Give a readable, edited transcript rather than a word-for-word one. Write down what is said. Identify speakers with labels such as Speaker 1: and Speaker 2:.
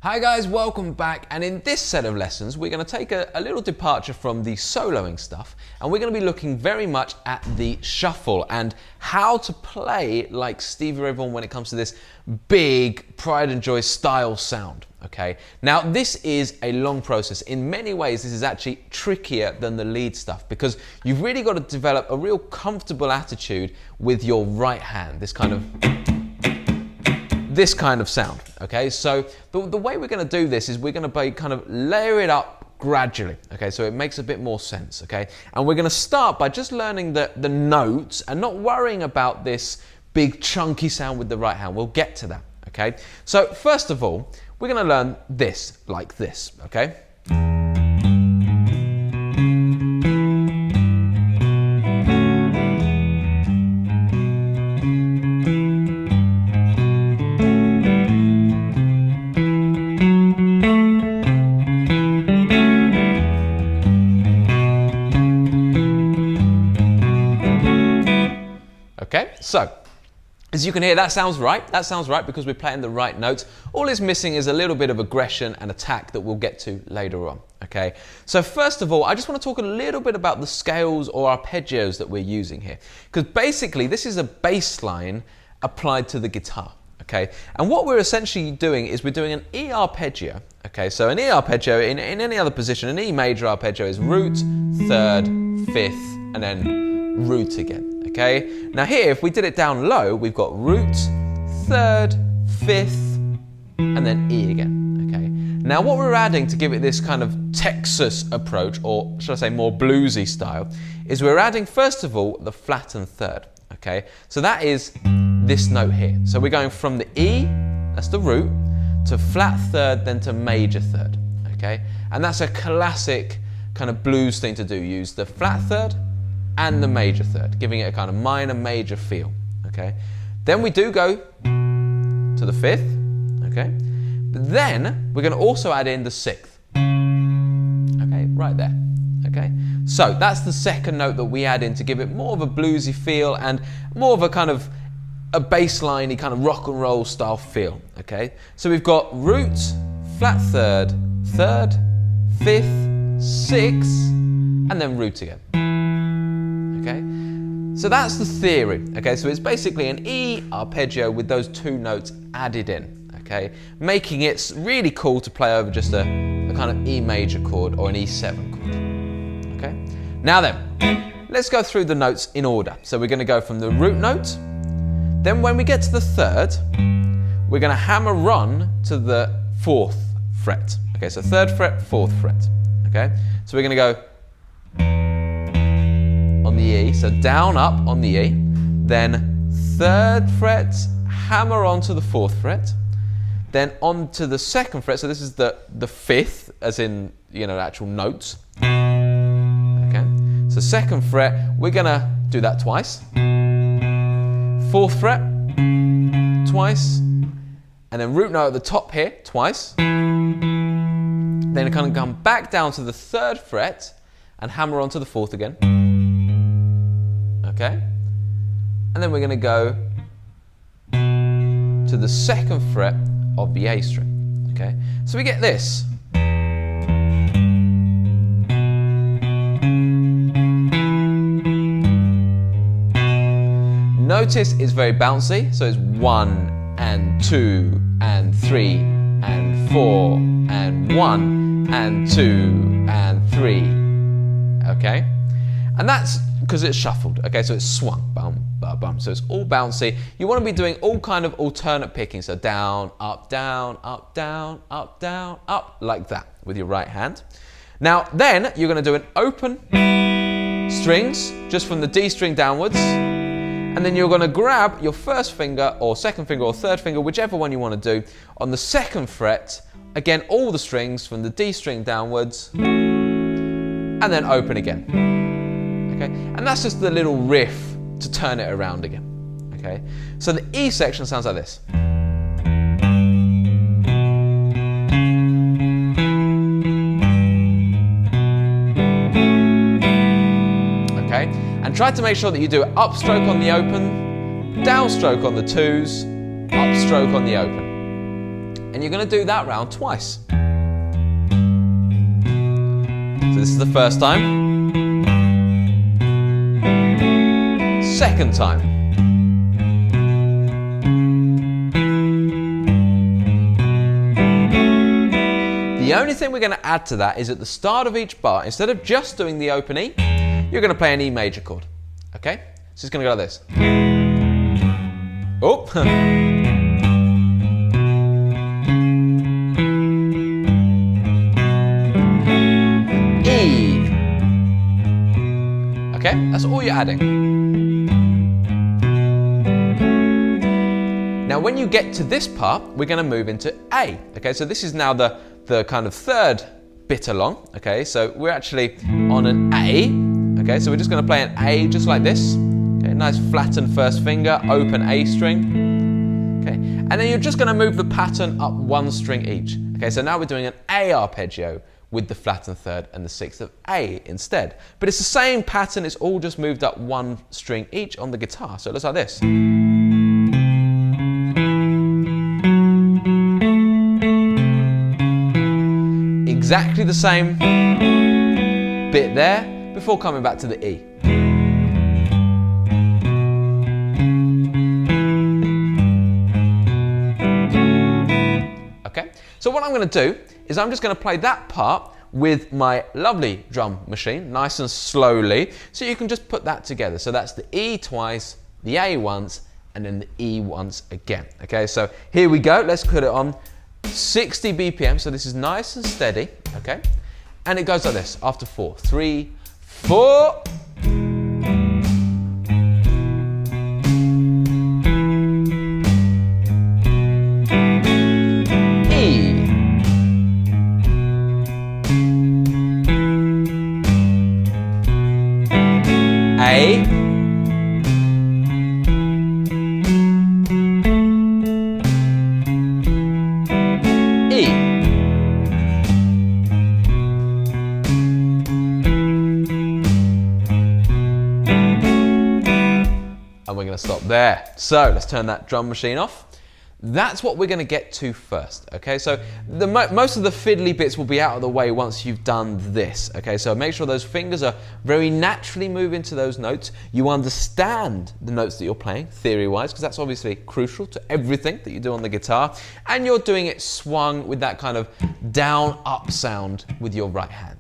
Speaker 1: Hi guys, welcome back, and in this set of lessons we're going to take a little departure from the soloing stuff, and we're going to be looking very much at the shuffle and how to play like Stevie Vaughan when it comes to this big Pride and Joy style sound. Okay, now this is a long process. In many ways this is actually trickier than the lead stuff because you've really got to develop a real comfortable attitude with your right hand, this kind of sound. Okay, so the way we're going to do this is we're going to kind of layer it up gradually. Okay, so it makes a bit more sense. Okay, and we're going to start by just learning the notes and not worrying about this big chunky sound with the right hand. We'll get to that. Okay, so first of all we're going to learn this like this. Okay. Okay, so as you can hear, that sounds right. That sounds right because we're playing the right notes. All it's missing is a little bit of aggression and attack that we'll get to later on. Okay, so first of all, I just want to talk a little bit about the scales or arpeggios that we're using here, because basically this is a bass line applied to the guitar. Okay, and what we're essentially doing is we're doing an E arpeggio. Okay, so an E arpeggio in any other position, an E major arpeggio is root, third, fifth, and then root again. Okay, now here if we did it down low, we've got root, third, fifth, and then E again. Okay, now what we're adding to give it this kind of Texas approach, or should I say more bluesy style, is we're adding first of all the flattened third. Okay, so that is this note here. So we're going from the E, that's the root, to flat third, then to major third. Okay, and that's a classic kind of blues thing to do, use the flat third and the major third, giving it a kind of minor major feel. Okay, then we do go to the fifth. Okay, but then we're going to also add in the sixth. Okay, right there. Okay, so that's the second note that we add in to give it more of a bluesy feel and more of a kind of a bass-liney kind of rock and roll style feel. Okay, so we've got root, flat third, third, fifth, sixth, and then root again. Okay, so that's the theory. Okay, so it's basically an E arpeggio with those two notes added in. Okay, making it really cool to play over just a kind of E major chord or an E7 chord. Okay, now then, let's go through the notes in order. So we're going to go from the root note. Then when we get to the third, we're going to hammer on to the fourth fret. Okay, so third fret, fourth fret. Okay, so we're going to go on the E, so down, up on the E, then third fret, hammer onto the fourth fret, then onto the second fret, so this is the fifth, as in, you know, actual notes. Okay, so second fret, we're gonna do that twice. Fourth fret, twice, and then root note at the top here, twice. Then I kind of come back down to the third fret and hammer onto the fourth again. Okay, and then we're going to go to the second fret of the A string. Okay, so we get this. Notice it's very bouncy, so it's 1 and 2 and 3 and 4 and 1 and 2 and 3. Okay, and that's because it's shuffled. Okay, so it's swung, bum, bum, bum. So it's all bouncy. You want to be doing all kind of alternate picking, so down, up, down, up, down, up, down, up, like that with your right hand. Now then you're going to do an open strings just from the D string downwards, and then you're going to grab your first finger or second finger or third finger, whichever one you want to do, on the second fret, again all the strings from the D string downwards, and then open again. Okay, and that's just the little riff to turn it around again. Okay, so the E section sounds like this. Okay, and try to make sure that you do upstroke on the open, downstroke on the twos, upstroke on the open. And And you're going to do that round twice. So this is the first time. Second time. The only thing we're going to add to that is at the start of each bar, instead of just doing the open E, you're going to play an E major chord. Okay? So it's going to go like this. Oh. E. Okay? That's all you're adding. Now when you get to this part, we're going to move into A. Okay? So this is now the kind of third bit along, okay, so we're actually on an A, okay, so we're just going to play an A just like this, okay, nice flattened first finger, open A string, okay, and then you're just going to move the pattern up one string each, okay, so now we're doing an A arpeggio with the flattened third and the sixth of A instead, but it's the same pattern, it's all just moved up one string each on the guitar, so it looks like this. Exactly the same bit there before coming back to the E. Okay, so what I'm going to do is I'm just going to play that part with my lovely drum machine, nice and slowly, so you can just put that together. So that's the E twice, the A once, and then the E once again. Okay, so here we go, let's put it on 60 BPM, so this is nice and steady, okay? And it goes like this, after 4, 3, 4. E. A. And we're going to stop there. So let's turn that drum machine off. That's what we're going to get to first. Okay, so most of the fiddly bits will be out of the way once you've done this. Okay, so make sure those fingers are very naturally moving to those notes. You understand the notes that you're playing, theory-wise, because that's obviously crucial to everything that you do on the guitar. And you're doing it swung with that kind of down-up sound with your right hand.